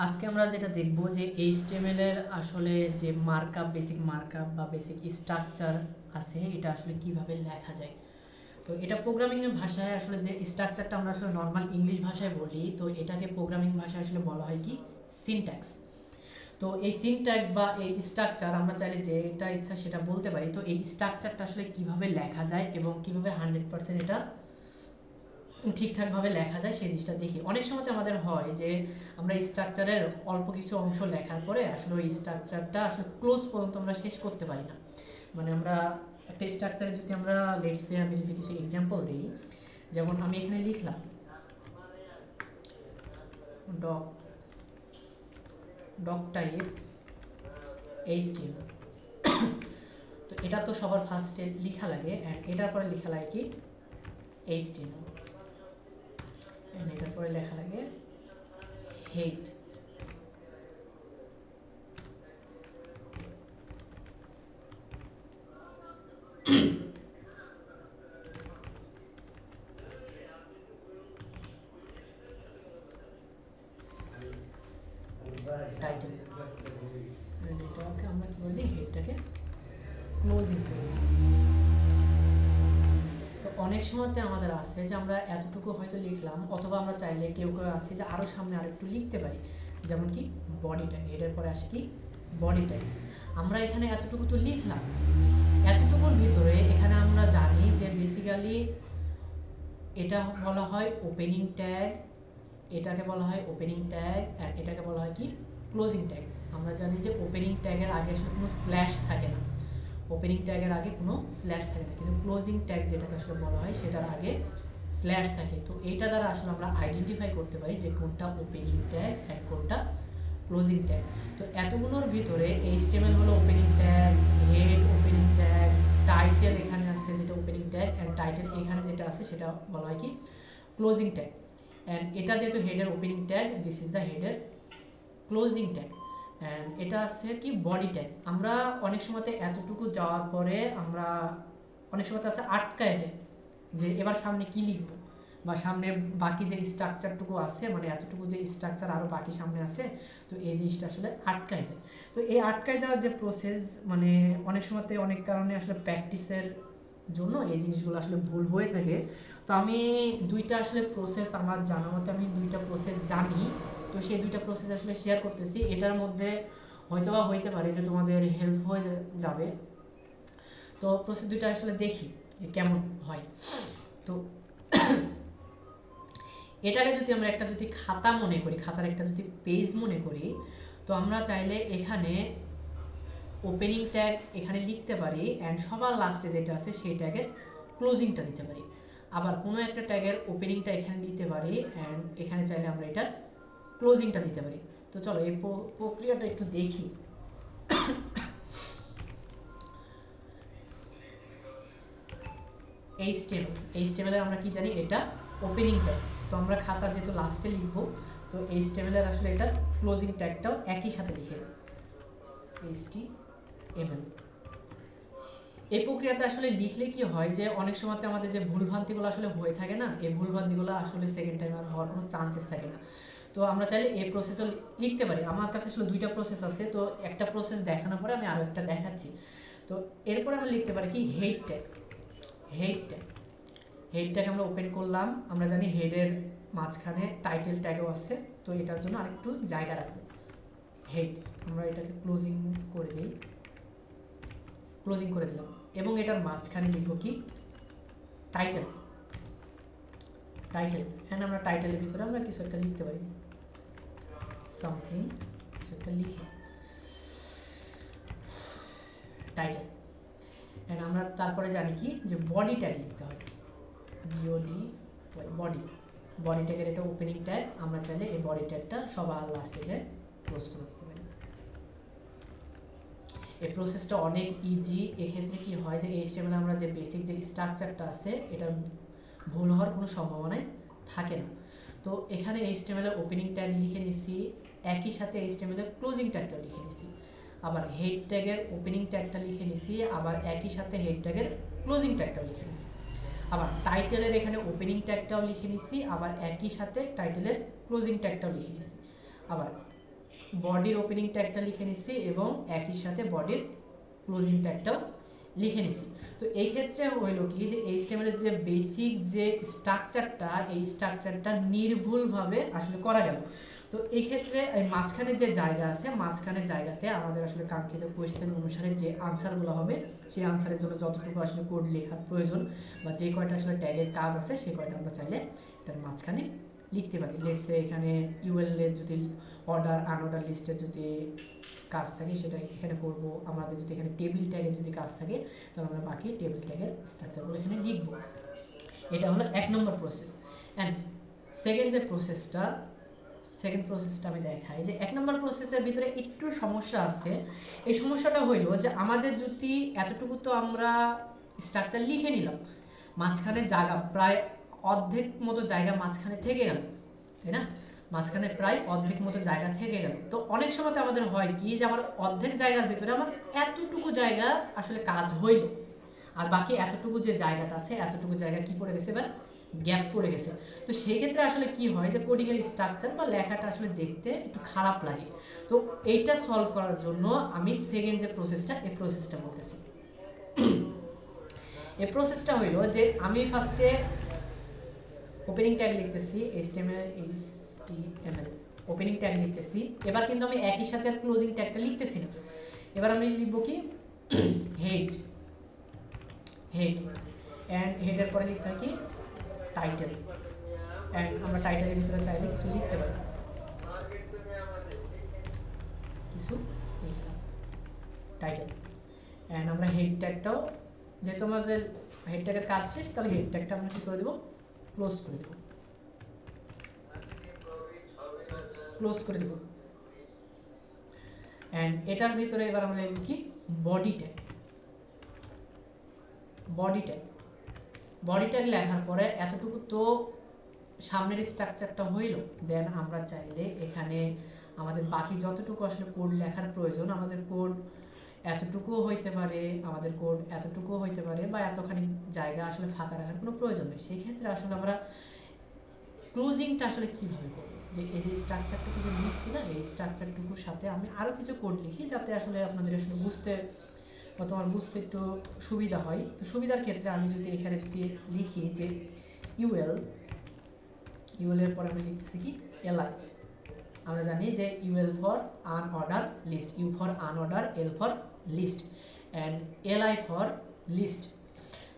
আজকে আমরা যেটা দেখব যে এইচটিএমএল এর আসলে যে মার্কআপ, বেসিক মার্কআপ বা বেসিক স্ট্রাকচার আছে এটা আসলে কিভাবে লেখা যায়। তো এটা প্রোগ্রামিং এর ভাষায় আসলে যে স্ট্রাকচারটা আমরা আসলে নর্মাল ইংলিশ ভাষায় বলি, তো এটাকে প্রোগ্রামিং ভাষায় আসলে বলা হয় কি সিনট্যাক্স। তো এই সিনট্যাক্স বা এই স্ট্রাকচার আমরা চাইলে যেটা ইচ্ছা সেটা বলতে পারি। তো এই স্ট্রাকচারটা আসলে কিভাবে লেখা যায় এবং কিভাবে 100% এটা ঠিকঠাকভাবে লেখা যায় সেই জিনিসটা দেখি। অনেক সময় আমাদের হয় যে আমরা স্ট্রাকচারের অল্প কিছু অংশ লেখার পরে আসলে ওই স্ট্রাকচারটা আসলে ক্লোজ পর্যন্ত আমরা শেষ করতে পারি না। মানে আমরা একটা স্ট্রাকচারে যদি আমরা লেটস সে আমি যদি কিছু এক্সাম্পল দিই, যেমন আমি এখানে লিখলাম ডক ডক টাইপ এইচটিএমএল। তো এটা তো সবার ফার্স্টে লেখা লাগে, অ্যান্ড এটার পরে লেখা লাগে কি এইচটিএমএল, অ্যান্ড এটার পরে লেখা লাগে হেড। টাইটেল, এটাকে আমরা কি বলি হেডটাকে ক্লোজিং করি। তো অনেক সময়তে আমাদের আছে যে আমরা এতটুকু হয়তো লিখলাম, অথবা আমরা চাইলে কেউ কেউ আছে যে আরও সামনে আরেকটু লিখতে পারি, যেমন কি বডি ট্যাগ। হেডের পরে আসে কি বডি ট্যাগ। আমরা এখানে এতটুকু তো লিখলাম, এতটুকুর ভিতরে এখানে আমরা জানি যে বেসিক্যালি এটা বলা হয় ওপেনিং ট্যাগ, এটাকে বলা হয় ওপেনিং ট্যাগ, অ্যান্ড এটাকে বলা হয় কি ক্লোজিং ট্যাগ। আমরা জানি যে ওপেনিং ট্যাগের আগে আসলে কোনো স্ল্যাশ থাকে না, ওপেনিং ট্যাগের আগে কোনো স্ল্যাশ থাকে না, কিন্তু ক্লোজিং ট্যাগ যেটাকে আসলে বলা হয় সেটার আগে স্ল্যাশ থাকে। তো এইটা দ্বারা আসলে আমরা আইডেন্টিফাই করতে পারি যে কোনটা ওপেনিং ট্যাগ অ্যান্ড কোনটা ক্লোজিং ট্যাগ। তো এতগুলোর ভিতরে এইচটিএমএল হলো opening tag, head opening tag, title এখানে আছে যেটা ওপেনিং ট্যাগ, অ্যান্ড টাইটেল এখানে যেটা আছে সেটা বলা হয় কি ক্লোজিং ট্যাগ। অ্যান্ড এটা যেহেতু হেডের opening tag, this is the হেডের ক্লোজিং ট্যাগ। অ্যান্ড এটা আছে কি বডি ট্যাগ। আমরা অনেক সময়তে এতটুকু যাওয়ার পরে আমরা অনেক সময়তে আছে আটকায় যায় যে এবার সামনে কি লিখবো, বা সামনে বাকি যে স্ট্রাকচারটুকু আছে, মানে এতটুকু যে স্ট্রাকচার আরও বাকি সামনে আছে, তো এই জিনিসটা আসলে আটকায় যায়। তো এই আটকায় যাওয়ার যে প্রসেস, মানে অনেক সময়তে অনেক কারণে আসলে প্র্যাকটিসের জন্য এই জিনিসগুলো আসলে ভুল হয়ে থাকে। তো আমি দুইটা আসলে প্রসেস আমার জানা মতে আমি দুইটা প্রসেস জানি, তো সেই দুইটা প্রসেস আসলে শেয়ার করতেছি। এটার মধ্যে হয়তোবা হইতে পারে যে তোমাদের হেল্প হয়ে যাবে। তো প্রসেস দুইটা আসলে দেখি যে কেমন হয়। তো এটাকে যদি আমরা একটা যদি খাতা মনে করি, খাতার একটা যদি পেজ মনে করি, তো আমরা চাইলে এখানে ওপেনিং ট্যাগ এখানে লিখতে পারি, অ্যান্ড সবার লাস্টে যেটা আছে সেই ট্যাগের ক্লোজিংটা দিতে পারি। আবার কোনো একটা ট্যাগের ওপেনিংটা এখানে দিতে পারি, অ্যান্ড এখানে চাইলে আমরা এটার ক্লোজিংটা দিতে পারি। তো চলো এই প্রক্রিয়াটা একটু দেখি। এইচটিএমএল এর আমরা কি জানি, এটা ওপেনিং ট্যাগ। তো আমরা খাতা যেহেতু লাস্টে লিখবো, তো এইচটিএমএল এর আসলে এটা ক্লোজিং ট্যাগটাও একই সাথে লিখে দেব এইচটিএমএল। এই প্রক্রিয়াতে আসলে লিখলে কি হয় যে অনেক সময়তে আমাদের যে ভুলভ্রান্তিগুলো আসলে হয়ে থাকে না, এই ভুলভ্রান্তিগুলো আসলে সেকেন্ড টাইম আর হওয়ার কোনো চান্সেস থাকে না। তো আমরা চাইলে এই প্রসেসও লিখতে পারি। আমার কাছে আসলে দুইটা প্রসেস আছে, তো একটা প্রসেস দেখানোর পরে আমি আরও একটা দেখাচ্ছি। তো এরপরে আমরা লিখতে পারি কি হেড ট্যাগ। হেড ট্যাগ, হেডটাকে আমরা ওপেন করলাম, আমরা জানি হেডের মাঝখানে টাইটেল ট্যাগও আছে, তো এটার জন্য আরেকটু জায়গা রাখবো। হেড আমরা এটাকে ক্লোজিং করে দিই, ক্লোজিং করে দিলাম, এবং এটার মাঝখানে লিখবো কি টাইটেল। টাইটেল, হ্যাঁ আমরা টাইটেলের ভিতরে আমরা কিছু একটা লিখতে পারি, সামথিং কিছু একটা লিখি টাইটেল। অ্যান্ড আমরা তারপরে জানি কি যে বডি ট্যাগ লিখতে হয়, বিওডি বডি। বডি ট্যাগের এটা ওপেনিং ট্যাগ, আমরা চাইলে এই বডি ট্যাগটা সবার লাস্টে যে ক্লোজ করে দিতে পারি। এই প্রসেসটা অনেক ইজি। এক্ষেত্রে কি হয় যে এইচটিএমএল আমরা যে বেসিক যে স্ট্রাকচারটা আছে এটার ভুল হওয়ার কোনো সম্ভাবনাই থাকে না। তো এখানে এইচটিএমএল এর ওপেনিং ট্যাগ লিখে নিছি, একই সাথে এইচটিএমএল এর ক্লোজিং ট্যাগটা লিখে নিছি, আবার হেড ট্যাগের ওপেনিং ট্যাগটা লিখে নিছি, আবার একই সাথে হেড ট্যাগের ক্লোজিং ট্যাগটাও লিখে নিছি, আবার টাইটেলের এখানে ওপেনিং ট্যাগটাও লিখে নিছি, আবার একই সাথে টাইটেলের ক্লোজিং ট্যাগটাও লিখে নিছি, আবার বডির ওপেনিং ট্যাগটা লিখে নিছি এবং একই সাথে বডির ক্লোজিং ট্যাগটাও লিখে নিছি। তো এই ক্ষেত্রে হইলো কি যে HTML এর যে বেসিক যে স্ট্রাকচারটা, এই স্ট্রাকচারটা নির্ভুলভাবে আসলে করা গেল। তো এই ক্ষেত্রে এই মাঝখানে যে জায়গা আছে, মাঝখানের জায়গাতে আমাদের আসলে কাঙ্ক্ষিত কোয়েশ্চেন অনুসারে যে আনসারগুলো হবে, সেই আনসারের জন্য যতটুকু আসলে কোড লেখার প্রয়োজন বা যে কয়টা আসলে ট্যাগের কাজ আছে, সেই কয়টা আমরা চাইলে এটার মাঝখানে লিখতে পারি। লেটস সে এখানে ইউএল এর যদি অর্ডার আনঅর্ডার লিস্টের যদি কাজ থাকে সেটা এখানে করব। আমাদের যদি এখানে টেবিল ট্যাগের যদি কাজ থাকে তাহলে আমরা বাকি টেবিল ট্যাগের স্ট্রাকচারগুলো এখানে লিখব। এটা হলো 1 নম্বর প্রসেস। অ্যান্ড সেকেন্ড প্রসেসটা আমি দেখাই যে 1 নম্বর প্রসেসের ভিতরে একটু সমস্যা আছে। এই সমস্যাটা হইল যে আমাদের যদি এতটুকু তো আমরা স্ট্রাকচার লিখে নিলাম, মাঝখানে জায়গা প্রায় অর্ধেক মতো জায়গা মাঝখানে থেকে গেল, তাই না? মাঝখানে প্রায় অর্ধেক মতো জায়গা থেকে গেল। তো অনেক সময় আমাদের হয় কি যে আমার অর্ধেক জায়গার ভিতরে আমার এতটুকু জায়গা আসলে কাজ হইল, আর বাকি এতটুকু যে জায়গাটা আছে এতটুকু জায়গা কি পড়ে গেছে, এবার গ্যাপ পড়ে গেছে। তো সেই ক্ষেত্রে আসলে কি হয় যে কোডিংয়ের স্ট্রাকচার বা লেখাটা আসলে দেখতে একটু খারাপ লাগে। তো এইটা সলভ করার জন্য আমি সেকেন্ড যে প্রসেসটা, এই প্রসেসটা বলতেছি। এই প্রসেসটা হইল যে আমি ফার্স্টে ওপেনিং ট্যাগ লিখতেছি, HTML ওপেনিং ট্যাগ লিখতেছি। এবার কিন্তু আমি একই সাথে আর ক্লোজিং ট্যাগটা লিখতেছি না। এবার আমি লিখব কি হেড অ্যান্ড হেডের পরে লিখতে হয় কি টাইটেল। অ্যান্ড আমরা টাইটেলের ভিতরে চাইলে কিছু লিখতে পারি, কিছু লিখলাম টাইটেল। অ্যান্ড আমরা হেড ট্যাগটাও, যেহেতু আমাদের হেড ট্যাগের কাজ শেষ, তাহলে হেড ট্যাগটা আমরা কী করে দেবো, ক্লোজ করে দেবো। অ্যান্ড এটার ভিতরে এবার আমরা লিখব কি বডি ট্যাগ লেখার পরে এতটুকু তো সামনের স্ট্রাকচারটা হইল। দেন আমরা চাইলে এখানে আমাদের বাকি যতটুকু আসলে কোড লেখার প্রয়োজন, আমাদের কোড এতটুকুও হইতে পারে, আমাদের কোড এতটুকুও হইতে পারে, বা এতখানি জায়গা আসলে ফাঁকা রাখার কোনো প্রয়োজন নেই। সেই ক্ষেত্রে আসলে আমরা ক্লোজিংটা আসলে কীভাবে করব, যে এই যে স্ট্রাকচারটুকু যে লিখছি না, এই স্ট্রাকচারটুকুর সাথে আমি আরও কিছু কোড লিখি যাতে আসলে আপনাদের আসলে বুঝতে বা তোমার বুঝতে একটু সুবিধা হয়। তো সুবিধার ক্ষেত্রে আমি যদি এখানে যদি লিখি যে ইউএল এর পরে আমি লিখতেছি কি এলআই। আমরা জানি যে UL for unorder list, U for unorder, L for list and LI for list.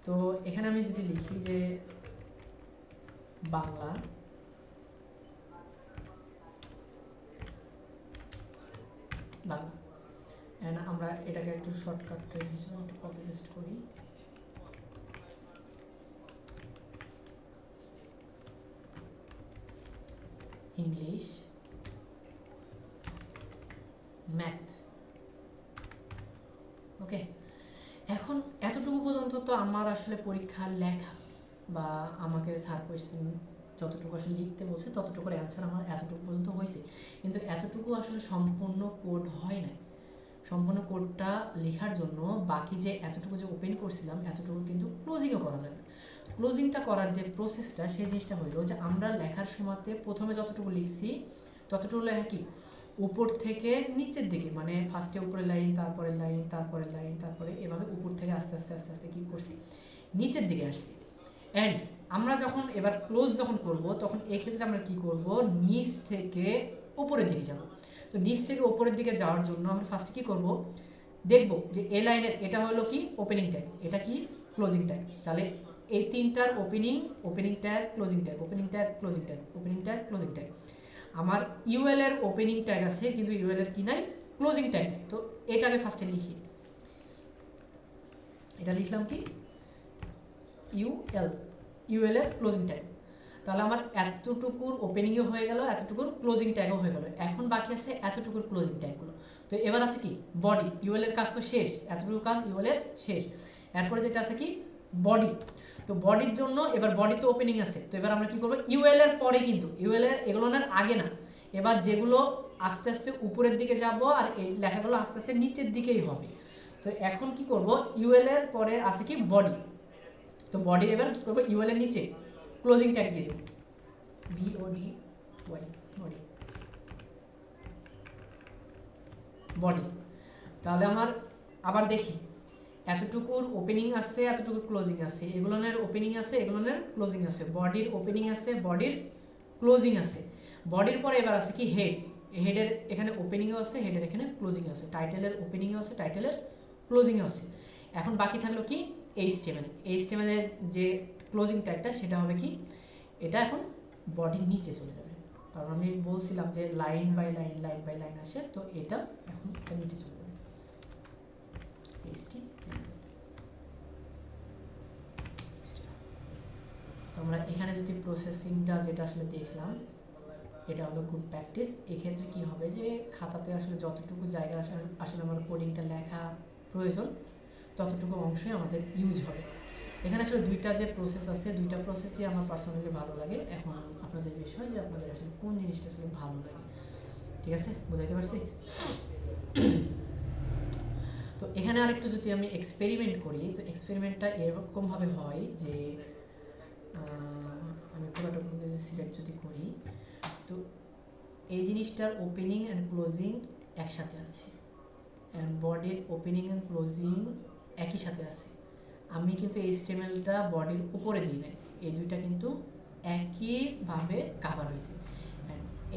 তো এখানে আমি যদি লিখি যে বাংলা অ্যান্ড আমরা এটাকে একটু শর্টকাট হিসেবে একটু কপি পেস্ট করি। English, math. ওকে, এখন এতটুকু পর্যন্ত তো আমার আসলে পরীক্ষার লেখা বা আমাকে স্যার কোয়েশ্চেন যতটুকু আসলে লিখতে বলছে ততটুকুর অ্যান্সার আমার এতটুকু পর্যন্ত হয়েছে। কিন্তু এতটুকু আসলে সম্পূর্ণ কোড হয় না। সম্পূর্ণ কোডটা লেখার জন্য বাকি যে এতটুকু যে ওপেন করছিলাম এতটুকু কিন্তু ক্লোজিংও করা লাগবে। ক্লোজিংটা করার যে প্রসেসটা, সেই জিনিসটা হলো যে আমরা লেখার সময়তে প্রথমে যতটুকু লিখছি ততটুকু লেখা কি উপর থেকে নিচের দিকে, মানে ফার্স্টে উপরে লাইন, তারপরে লাইন, তারপরে লাইন, তারপরে এভাবে উপর থেকে আস্তে আস্তে আস্তে আস্তে কী করছি নিচের দিকে আসছি। অ্যান্ড আমরা যখন এবার ক্লোজ যখন করব তখন এই ক্ষেত্রে আমরা কি করব, নিচ থেকে উপরের দিকে যাব। তো নিচ থেকে উপরের দিকে যাওয়ার জন্য আমরা ফার্স্ট কি করব, দেখব যে এই লাইনের এটা হলো কি ওপেনিং ট্যাগ, এটা কি ক্লোজিং ট্যাগ। তাহলে এই তিনটার opening tag, closing tag, opening tag, closing tag, opening tag, closing tag. আমার ইউএল এর ওপেনিং ট্যাগ আছে কিন্তু ইউএল এর কি নাই, ক্লোজিং ট্যাগ। তো এটাকে ফার্স্টে লিখি, এটা লিখলাম কি ইউএল এর ক্লোজিং ট্যাগ। তাহলে আমার এতটুকুর ওপেনিংও হয়ে গেল, এতটুকুর ক্লোজিং ট্যাগও হয়ে গেল। এখন বাকি আছে এতটুকুর ক্লোজিং ট্যাগগুলো। তো এবার আছে কি বডি, ইউএল এর কাজ তো শেষ, এতটুকু কাজ ইউএল এর শেষ। এরপরে যেটা আছে কি বডি। তো বডির জন্য এবার বডি তো ওপেনিং আছে, তো এবার আমরা কি করব, ইউএল এর পরে কিন্তু ইউএল এর এগুলোর আগে না, এবার যেগুলো আস্তে আস্তে উপরের দিকে যাব আর এই লেখাগুলো আস্তে আস্তে নিচের দিকেই হবে। তো এখন কি করব, ইউএল এর পরে আছে কি বডি। তো বডির এবার কি করব, ইউএল এর নিচে ক্লোজিং ট্যাগ দিয়ে দেব, BODY বডি। বডি। তাহলে আমার আবার দেখি এতটুকুর ওপেনিং আছে, এতটুকুর ক্লোজিং আছে, এগুলোনের ওপেনিং আছে, এগুলোনের ক্লোজিং আছে, বডির ওপেনিং আছে, বডির ক্লোজিং আছে। বডির পরে এবার আছে কি হেড, হেডের এখানে ওপেনিংও আছে, হেডের এখানে ক্লোজিংও আছে, টাইটেলের ওপেনিংও আছে, টাইটেলের ক্লোজিংও আছে। এখন বাকি থাকলো কি এইচটিএমএল। এইচটিএমএলের যে ক্লোজিং ট্যাগটা সেটা হবে কি, এটা এখন বডির নিচে চলে যাবে, কারণ আমি বলছিলাম যে line by line, line by line আসে, তো এটা এখন এটা নিচে চলে যাবে এইচটিএমএল। তো আমরা এখানে যদি প্রসেসিংটা যেটা আসলে দেখলাম, এটা হলো গুড প্র্যাকটিস। এক্ষেত্রে কি হবে যে খাতাতে আসলে যতটুকু জায়গা আসলে আমার কোডিংটা লেখা প্রয়োজন ততটুকু অংশই আমাদের ইউজ হবে। এখানে আসলে দুইটা যে প্রসেস আছে, দুইটা প্রসেসই আমার পার্সোনালি ভালো লাগে। এখন আপনাদের বিষয় যে আপনাদের আসলে কোন জিনিসটা আসলে ভালো লাগে। ঠিক আছে, বুঝাইতে পারছি? তো এখানে আরেকটু যদি আমি এক্সপেরিমেন্ট করি, তো এক্সপেরিমেন্টটা এরকমভাবে হয় যে আমি পুরোটা সিলেক্ট যদি করি, তো এই জিনিসটার ওপেনিং অ্যান্ড ক্লোজিং একসাথে আছে, অ্যান্ড বডির ওপেনিং অ্যান্ড ক্লোজিং একই সাথে আছে। আমি কিন্তু এইচটিএমএলটা বডির উপরে দিই নাই, এই দুইটা কিন্তু একইভাবে কাভার হয়েছে,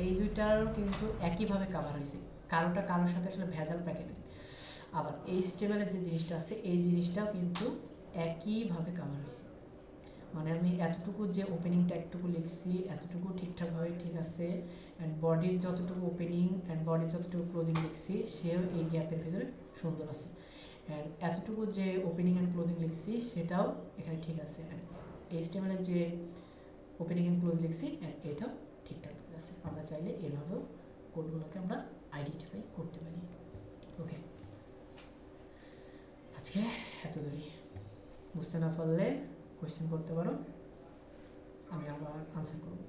এই দুইটারও কিন্তু একইভাবে কাভার হয়েছে, কারোটা কারোর সাথে আসলে ভেজাল প্যাকে নেই। আবার এইচটিএমএলের যে জিনিসটা আছে এই জিনিসটাও কিন্তু একইভাবে কাভার হয়েছে, মানে আমি এতটুকু যে ওপেনিং ট্যাগটুকু লিখছি এতটুকু ঠিকঠাকভাবে ঠিক আছে, অ্যান্ড বডির যতটুকু ওপেনিং অ্যান্ড বডির যতটুকু ক্লোজিং লিখছি সেও এই গ্যাপের ভিতরে সুন্দর আছে, অ্যান্ড এতটুকু যে ওপেনিং অ্যান্ড ক্লোজিং লিখছি সেটাও এখানে ঠিক আছে, অ্যান্ড এইচটিএমএল এর যে ওপেনিং অ্যান্ড ক্লোজ লিখছি অ্যান্ড এটাও ঠিকঠাক আছে। আমরা চাইলে এভাবেও কোডগুলোকে আমরা আইডেন্টিফাই করতে পারি। ওকে, আজকে এত দূরই। বুঝতে না পারলে কোয়েশ্চেন করতে পারো, আমি আবার আনসার করব।